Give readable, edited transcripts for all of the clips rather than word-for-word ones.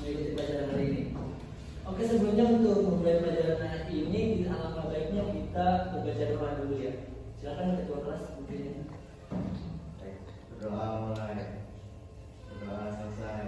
mengikuti pelajaran hari ini. Oke, sebelumnya untuk memulai pelajaran hari ini, alangkah baiknya kita membaca doa dulu ya. Silakan ketua kelas mungkin. Berdoa mulai, berdoa selesai.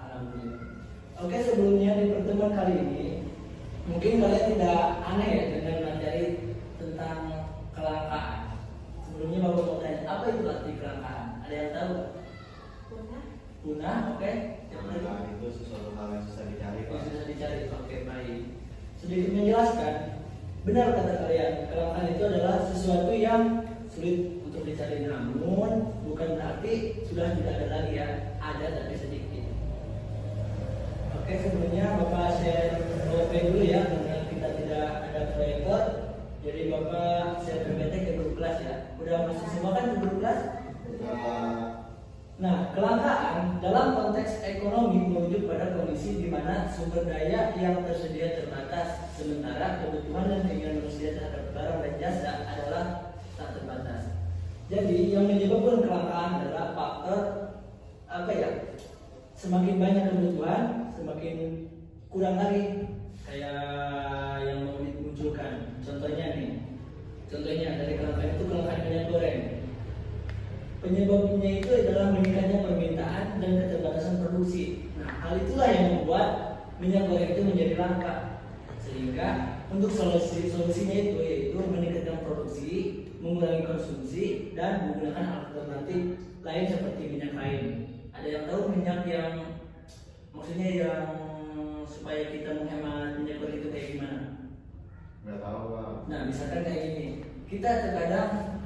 Alhamdulillah. Oke, sebelumnya di pertemuan kali ini mungkin kalian tidak aneh ya dengan materi tentang kelangkaan. Sebelumnya bapak mau tanya, apa itu arti kelangkaan? Ada yang tahu? Punah, oke. Kelangkaan itu sesuatu hal yang susah dicari, Pak. Susah dicari, oke, baik. Sedikit menjelaskan, benar kata kalian, kelangkaan itu adalah sesuatu yang sulit untuk dicari, namun bukan berarti sudah tidak ada lagi ya, ada tapi sedikit. Oke, sebelumnya Bapak share PowerPoint dulu ya, karena kita tidak ada proyektor. Jadi Bapak share PPT ke grup kelas ya. Udah masuk semua kan ke grup kelas? Nah, kelangkaan dalam konteks ekonomi merujuk pada kondisi di mana sumber daya yang tersedia terbatas, sementara kebutuhan dan keinginan manusia terhadap barang dan jasa adalah tak terbatas. Jadi yang menyebabkan kelangkaan adalah faktor apa ya? Semakin banyak kebutuhan, semakin kurang lagi kayak yang mau dimunculkan. Contohnya dari kelangkaan itu kelangkaan minyak goreng. Penyebabnya itu adalah meningkatnya permintaan dan keterbatasan produksi. Nah, hal itulah yang membuat minyak goreng itu menjadi langka. Sehingga untuk solusinya itu yaitu meningkatkan produksi, mengurangi konsumsi, dan menggunakan alternatif lain seperti minyak kain. Ada yang tahu minyak yang maksudnya yang supaya kita menghemat minyak goreng itu kayak gimana? Nggak tahu, Pak. Nah, misalkan kayak gini, kita terkadang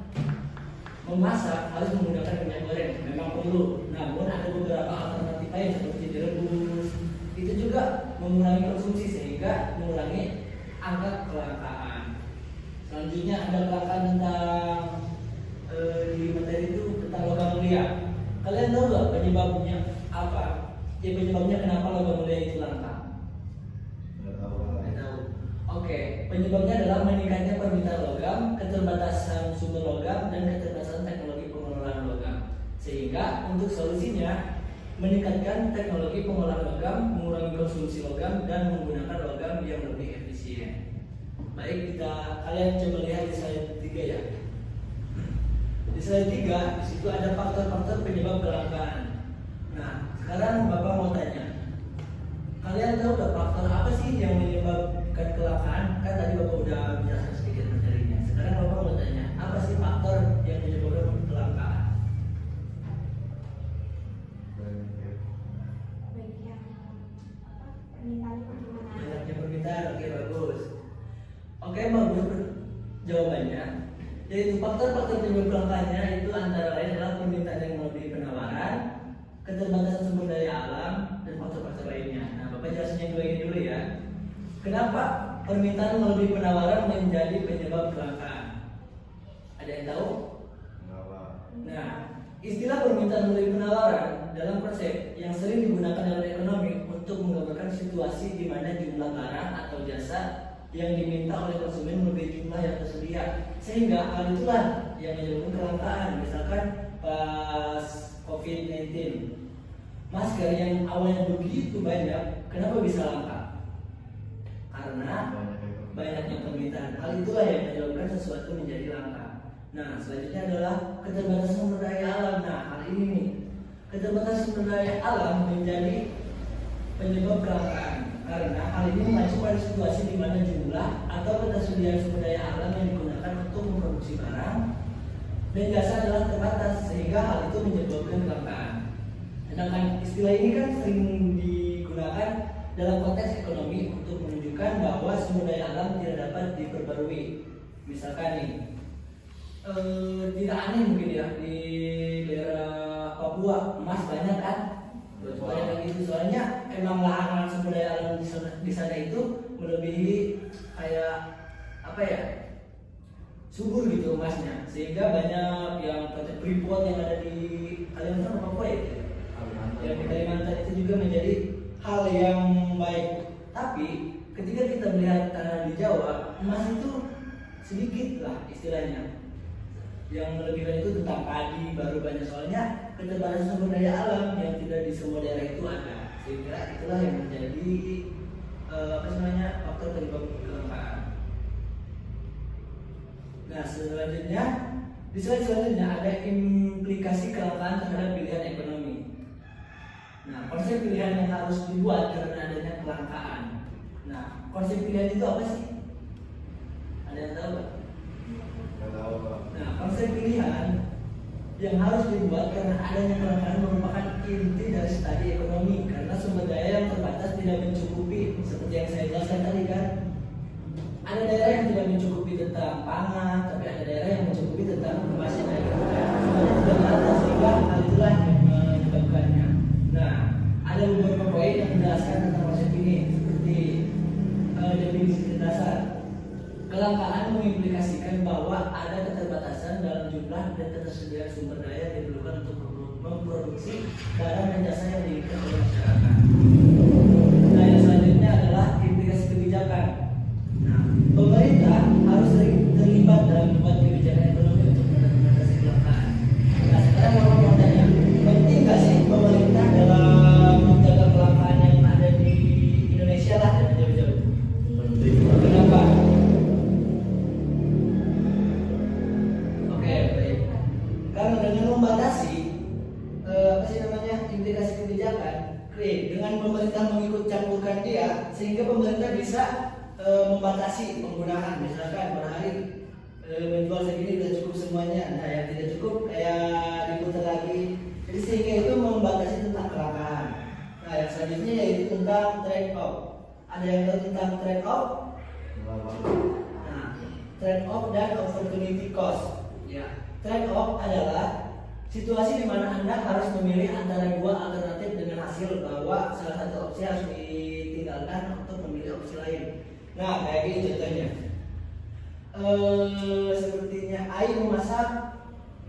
memasak harus menggunakan minyak goreng, memang perlu. Namun ada beberapa alternatif lain seperti direbus, itu juga mengurangi konsumsi sehingga mengurangi angka kelangkaan. Selanjutnya ada kelangkaan tentang di materi itu tentang logam mulia. Kalian tahu nggak penyebabnya apa? Ya, penyebabnya kenapa logam mulia itu langka? Nggak tahu, Pak. Nggak tahu. Oke, penyebabnya adalah meningkatnya permintaan logam, keterbatasan sumber logam, dan keterbatasan teknologi pengelolaan logam. Sehingga untuk solusinya meningkatkan teknologi pengolahan logam, mengurangi konsumsi logam, dan menggunakan logam yang lebih efisien. Baik, kalian coba lihat di slide 3 ya. Di slide 3 di situ ada faktor-faktor penyebab kelangkaan. Nah, sekarang Bapak mau tanya, kalian tahu nggak faktor apa sih yang menyebabkan kelangkaan? Kan tadi Bapak udah menjelaskan sedikit materinya. Sekarang Bapak mau tanya, apa sih faktor yang menyebabkan kelangkaan? Banyaknya permintaan, oke bagus. Oke, bagus jawabannya. Yaitu faktor-faktor penyebab kelangkaannya itu antara lain adalah permintaan yang melebihi penawaran, keterbatasan sumber daya alam, dan faktor-faktor lainnya. Nah, Bapak jelasin yang dua ini dulu ya. Kenapa permintaan melebihi penawaran menjadi penyebab kelangkaan? Ada yang tahu? Nggak, Pak. Nah, istilah permintaan melebihi penawaran dalam konsep yang sering digunakan dalam ekonomi untuk menggambarkan situasi di mana jumlah barang atau jasa yang diminta oleh konsumen melebihi jumlah yang tersedia, sehingga hal itulah yang menyebabkan kelangkaan. Misalkan pas COVID-19, masker yang awalnya begitu banyak, kenapa bisa langka? Karena banyaknya permintaan. Hal itulah yang menyebabkan sesuatu menjadi langka. Nah, selanjutnya adalah keterbatasan sumber daya alam. Nah, hal ini nih, keterbatasan sumber daya alam menjadi penyebab kelangkaan. Karena hal ini mengacu pada situasi di mana jumlah atau ketersediaan sumber daya alam yang digunakan untuk memproduksi barang dan jasa adalah terbatas, sehingga hal itu menyebabkan kelangkaan. Sedangkan istilah ini kan sering digunakan dalam konteks ekonomi untuk menunjukkan bahwa sumber daya alam tidak dapat diperbarui. Misalkan nih, tidak aneh mungkin ya di daerah Papua emas banyak kan? Banyak lagi itu, soalnya emang lahan sumber daya alam di sana itu melebihi kayak apa ya, subur gitu emasnya, sehingga banyak yang PT Freeport yang ada di Kalimantan Papua ya, yang di Kalimantan itu juga menjadi hal yang baik. Tapi ketika kita melihat tanah di Jawa, emas itu sedikit lah istilahnya. Yang melebihkan itu tentang padi baru banyak, soalnya keterbatasan sumber daya alam yang tidak di semua daerah itu ada, Sehingga itulah yang menjadi faktor penyebab kelangkaan. Nah, di slide selanjutnya ada implikasi kelangkaan terhadap pilihan ekonomi. Nah, konsep pilihan yang harus dibuat karena adanya kelangkaan. Nah, konsep pilihan itu apa sih? Ada yang tahu nggak? Nggak tahu Pak. Nah, konsep pilihan yang harus dibuat karena adanya kelangkaan merupakan inti dari studi ekonomi, karena sumber daya yang terbatas tidak mencukupi. Seperti yang saya jelaskan tadi kan, ada daerah yang tidak mencukupi tentang pangan, tapi ada daerah yang mencukupi tentang kemasan air. Semuanya tidak merata, sehingga hal itulah yang menyebabkannya. Nah, ada beberapa poin yang menjelaskan tentang konsep ini, seperti definisi dasar. Kelangkaan mengimplikasikan bahwa ada keterbatasan dalam jumlah dan ketersediaan sumber daya yang diperlukan untuk memproduksi barang dan jasa yang diinginkan oleh masyarakat. Nah, yang selanjutnya adalah implikasi kebijakan. Nah, pemerintah harus terlibat dalam membuat kebijakan ekonomi untuk mengatasi kelangkaan. Nah, sekarang kalau mau tanya, penting nggak sih pemerintah dalam menjaga kelangkaan yang ada di Indonesia lah dan jauh-jauh? Penting Pak. Kenapa? Oke, baik. Karena dengan membatasi implikasi kebijakan, dengan pemerintah mengikut campurkan dia, sehingga pemerintah bisa membatasi penggunaan. Misalkan per hari menjual segini sudah cukup semuanya, nah yang tidak cukup kayak diputar lagi. Jadi sehingga itu membatasi tentang kelangkaan. Nah, yang selanjutnya yaitu tentang trade off. Ada yang tahu tentang trade off? Nggak Pak. Nah, trade off dan opportunity cost. Ya, trade off adalah situasi di mana Anda harus memilih antara dua alternatif dengan hasil bahwa salah satu opsi harus ditinggalkan untuk memilih opsi lain. Nah, kayak gini contohnya. Sepertinya air memasak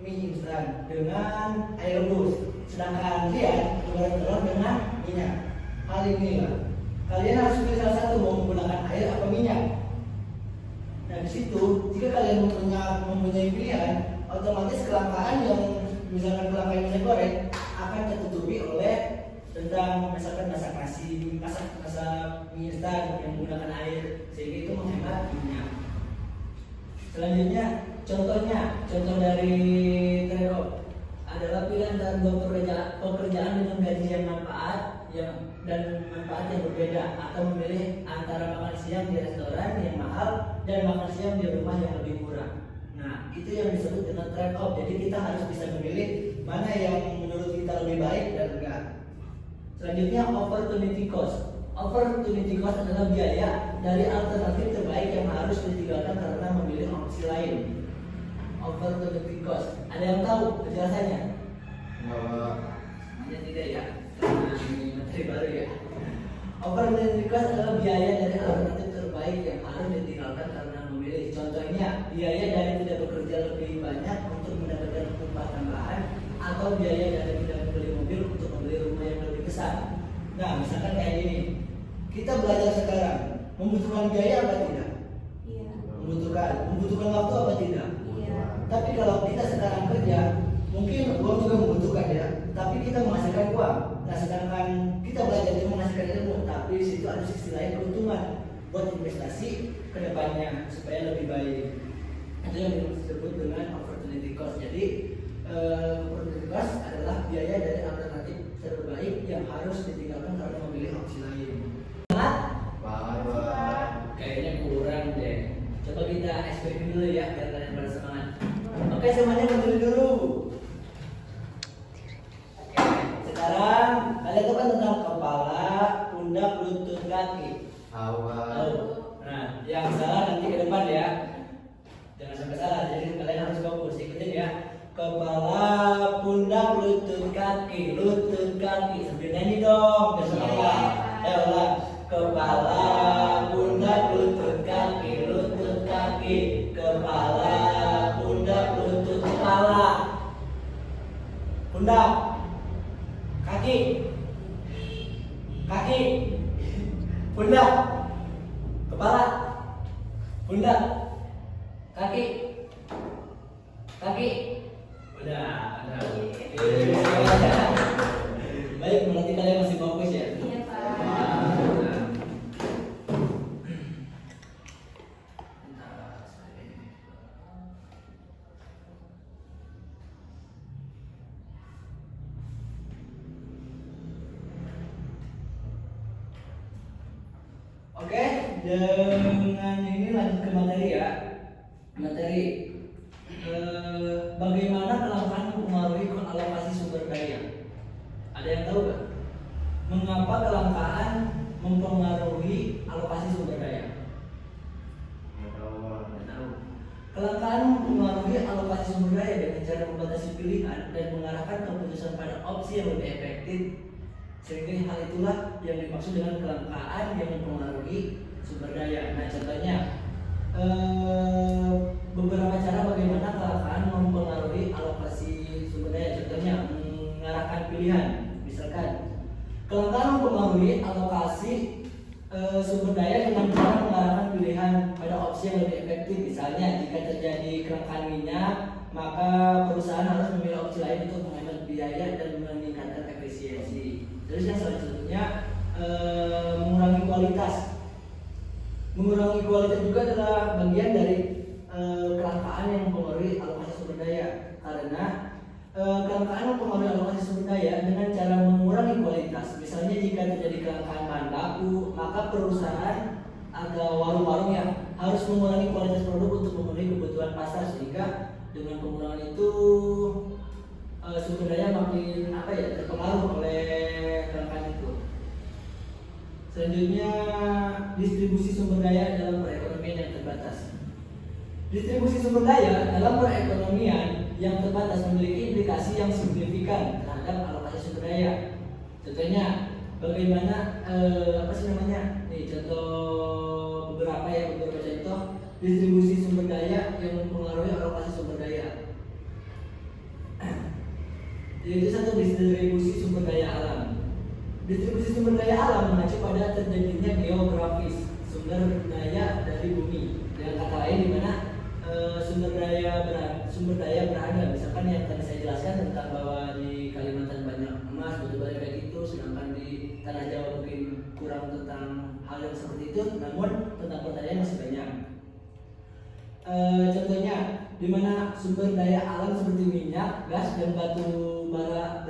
mie instan dengan air rebus, sedangkan dia goreng telur dengan minyak. Hal inilah kalian harus pilih salah satu, mau menggunakan air atau minyak. Nah, di situ jika kalian mempunyai pilihan, otomatis kelangkaan yang misalkan kelangkaan minyak goreng akan tertutupi oleh tentang misalkan masak nasi, masak mie instan yang menggunakan air, sehingga itu menghemat minyak. Selanjutnya, contoh dari trade off adalah pilihan antara dua pekerjaan dengan gaji yang manfaat yang berbeda, atau memilih antara makan siang di restoran yang mahal dan makan siang di rumah yang lebih murah. Nah, itu yang disebut dengan trade off. Jadi kita harus bisa memilih mana yang menurut kita lebih baik dan enggak. Selanjutnya, opportunity cost. Opportunity cost adalah biaya dari alternatif terbaik yang harus ditinggalkan karena memilih opsi lain. Opportunity cost. Ada yang tahu penjelasannya? Nggak Pak. Hanya tidak ya, karena ini materi baru ya. Opportunity cost adalah biaya dari alternatif terbaik yang harus ditinggalkan karena memilih. Contohnya, biaya dari tidak bekerja lebih banyak untuk mendapatkan upah tambahan, atau biaya dari tidak membeli mobil untuk membeli rumah yang lebih besar. Nah, misalkan kayak gini, kita belajar sekarang, membutuhkan biaya apa tidak? Iya. Membutuhkan waktu apa tidak? Iya. Tapi kalau kita sekarang kerja, mungkin uang juga membutuhkan ya, tapi kita menghasilkan uang. Nah, sedangkan kita belajar dia menghasilkan ilmu, tapi di situ ada sisi lain keuntungan buat investasi ke depannya supaya lebih baik. Itu yang disebut dengan opportunity cost. Jadi opportunity cost adalah biaya dari alternatif terbaik yang harus ditinggalkan karena memilih opsi lain. Pak. Kayaknya kurang deh. Coba kita eksperimen dulu ya biar kalian pada semangat. Oke, semuanya berdiri dulu. Oke, sekarang kalian tahu kan tentang kepala, pundak, lutut, kaki. Awal. Tahu. Nah, yang salah nanti ke depan ya. Jangan sampai salah. Jadi kalian harus fokus. Ikutin ya. Kepala, pundak, lutut, kaki. Lutut, kaki. Sambil nyanyi dong. Jangan lupa. Ulang. Kepala, pundak, lutut, kaki. Lutut, kaki. Kepala, pundak, lutut, kepala. Pundak. Kaki. Kaki. Pundak. Kepala. Pundak. Kaki. Kaki. Udah. Baik, berarti kalian masih fokus ya. Iya. Oke, dengan ini lanjut ke materi ya. Materi bagaimana kelangkaan mempengaruhi alokasi sumber daya? Ada yang tahu nggak? Mengapa kelangkaan mempengaruhi alokasi sumber daya? Nggak tahu, Pak. Nggak tahu. Kelangkaan mempengaruhi alokasi sumber daya dengan cara membatasi pilihan dan mengarahkan keputusan pada opsi yang lebih efektif. Sehingga hal itulah yang dimaksud dengan kelangkaan yang mempengaruhi sumber daya. Nah, contohnya beberapa cara bagaimana kelangkaan mempengaruhi alokasi sumber daya. Contohnya mengarahkan pilihan. Misalkan kelangkaan mempengaruhi alokasi sumber daya dengan cara mengarahkan pilihan pada opsi yang lebih efektif. Misalnya jika terjadi kelangkaan minyak, maka perusahaan harus memilih opsi lain untuk menghemat biaya dan meningkatkan efisiensi. Terus yang selanjutnya mengurangi kualitas. Mengurangi kualitas juga adalah bagian dari kelangkaan yang mempengaruhi alokasi sumber daya. Karena kelangkaan mempengaruhi alokasi sumber daya dengan cara mengurangi kualitas. Misalnya jika terjadi kelangkaan bahan baku, maka perusahaan atau warung-warung yang harus mengurangi kualitas produk untuk memenuhi kebutuhan pasar, sehingga dengan pengurangan itu sumber daya makin terpengaruh oleh kelangkaan itu. Selanjutnya distribusi sumber daya dalam perekonomian yang terbatas. Distribusi sumber daya dalam perekonomian yang terbatas memiliki implikasi yang signifikan terhadap alokasi sumber daya. Contohnya bagaimana nih contoh beberapa contoh distribusi sumber daya yang mempengaruhi alokasi sumber daya. Yaitu satu, distribusi sumber daya alam. Distribusi sumber daya alam mengacu pada terjadinya geografis sumber daya dari bumi. Dengan kata lain, di mana sumber daya beragam. Misalkan yang tadi saya jelaskan tentang bahwa di Kalimantan banyak emas, batu-batu kayak gitu, sedangkan di Tanah Jawa mungkin kurang tentang hal yang seperti itu. Namun tentang pertanian masih banyak. Contohnya, di mana sumber daya alam seperti minyak, gas, dan batu bara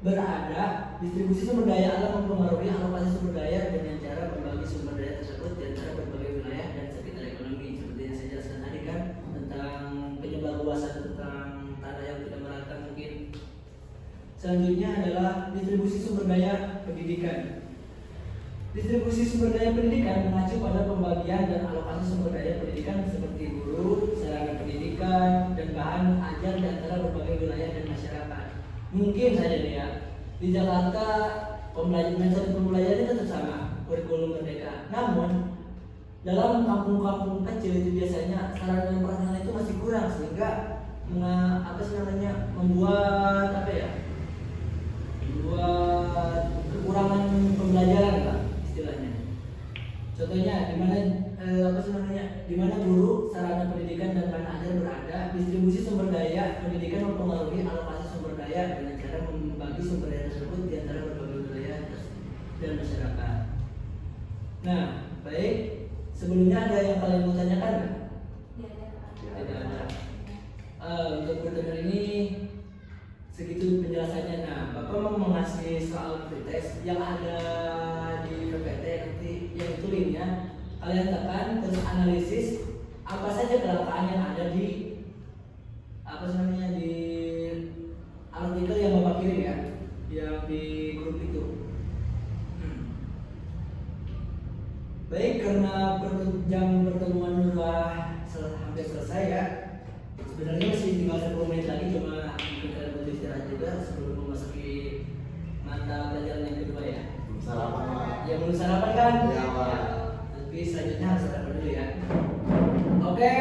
berada, distribusi sumber daya alam mempengaruhi alokasi sumber daya dengan cara membagi sumber daya tersebut di antara berbagai wilayah dan sekitar ekonomi. Seperti yang saya jelaskan tadi kan tentang penyebar luasan tentang tanah yang tidak merata mungkin. Selanjutnya adalah distribusi sumber daya pendidikan. Distribusi sumber daya pendidikan mengacu pada pembagian dan alokasi sumber daya pendidikan seperti guru, sarana pendidikan, dan bahan ajar di antara berbagai wilayah dan masyarakat. Mungkin saja nih ya, di Jakarta metode pembelajarannya tetap sama, kurikulum merdeka. Namun dalam kampung-kampung kecil itu biasanya sarana dan prasarana itu masih kurang, sehingga membuat kekurangan pembelajaran lah istilahnya. Contohnya di mana guru, sarana pendidikan, dan bahan ajar berada, distribusi sumber daya pendidikan mempengaruhi alokasi sumber daya dengan cara membagi sumber daya tersebut di antara berbagai wilayah dan masyarakat. Nah, baik. Sebelumnya ada yang kalian mau tanyakan nggak? Tidak ada. Untuk pertemuan ini segitu penjelasannya. Nah, Bapak mau mengasih soal pretest yang ada di PPT nanti, yang itu linknya kalian tekan, terus analisis apa saja kelangkaan yang ada di di artikel yang Bapak kirim ya, yang di grup itu. Baik, karena jam pertemuan sudah hampir selesai ya. Sebenarnya masih tinggal 10 menit lagi, cuma mungkin kalian butuh istirahat juga sebelum memasuki mata pelajaran yang kedua ya. Sarapan, Pak. Ya, belum sarapan kan? Iya, Pak. Ya, tapi selanjutnya harus sarapan dulu ya. Oke,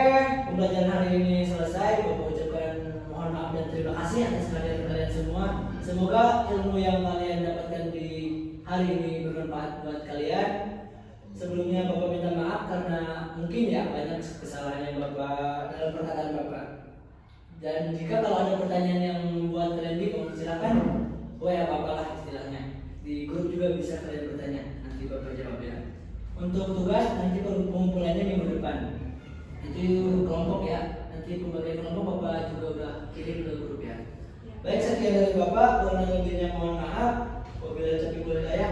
pembelajaran hari ini selesai. Bapak ucapkan mohon maaf dan terima kasih atas kehadiran kalian semua. Semoga ilmu yang kalian dapatkan di hari ini bermanfaat buat kalian. Sebelumnya Bapak minta maaf karena mungkin ya banyak kesalahan yang Bapak dalam perkataan Bapak. Dan jika kalau ada pertanyaan yang membuat kalian bingung, silakan WA Bapak lah istilahnya. Di grup juga bisa kalian bertanya, nanti Bapak jawab ya. Untuk tugas nanti pengumpulannya minggu depan. Itu kelompok ya. Nanti pembagian kelompok Bapak juga udah kirim ke grup ya. Baik, sekian dari Bapak. Kurang lebihnya mohon maaf. Wabillahi taufiq wal hidayah.